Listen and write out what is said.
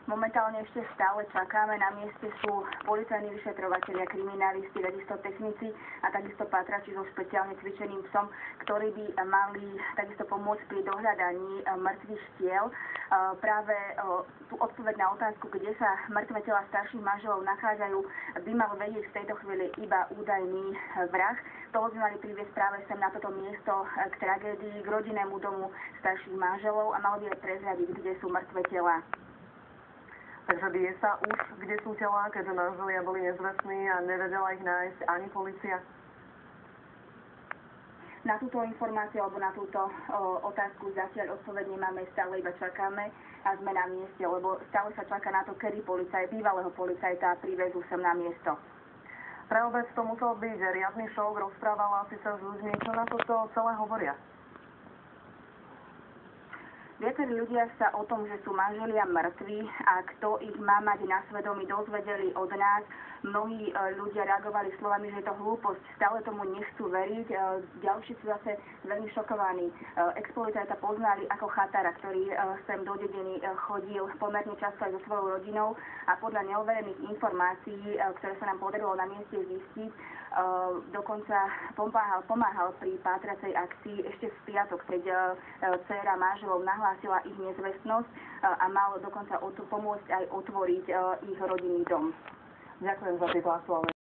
Momentálne ešte stále čakáme. Na mieste sú policajní vyšetrovatelia, kriminalisti, takisto technici a takisto pátrači so špeciálne cvičeným psom, ktorí by mali takisto pomôcť pri dohľadaní mŕtvych tiel. Práve tú odpoveď na otázku, kde sa mŕtve tela starších manželov nachádzajú, by mal vedieť v tejto chvíli iba údajný vrah. Toho by mali priviesť práve sem na toto miesto k tragédii, k rodinnému domu starších manželov a mal by aj prezradiť, kde sú mŕtve tela. Takže vie sa už, kde sú telá, keďže manželia boli nezvestní a nevedela ich nájsť ani polícia? Na túto informáciu alebo na túto otázku zatiaľ odpoveď nemáme, stále iba čakáme a sme na mieste, lebo stále sa čaká na to, kedy bývalého policajta privezú sem na miesto. Pre obec to musel byť riadny šok, rozprávala si sa s ľuďmi, čo na toto celé hovoria? Viacerí ľudia sa o tom, že sú manželia mŕtvi a kto ich má mať na svedomí, dozvedeli od nás. Mnohí ľudia reagovali slovami, že je to hlúposť, stále tomu nechcú veriť. Ďalší sú zase veľmi šokovaní. Ex-policajta poznali ako chatára, ktorý sem do dediny chodil pomerne často aj so svojou rodinou a podľa neoverených informácií, ktoré sa nám podarilo na mieste zistiť, dokonca pomáhal pri pátracej akcii ešte v piatok, keď dcéra manželov nahlásila ich nezvestnosť a mal dokonca pomôcť aj otvoriť ich rodinný dom. Ďakujem za tieto aktuálne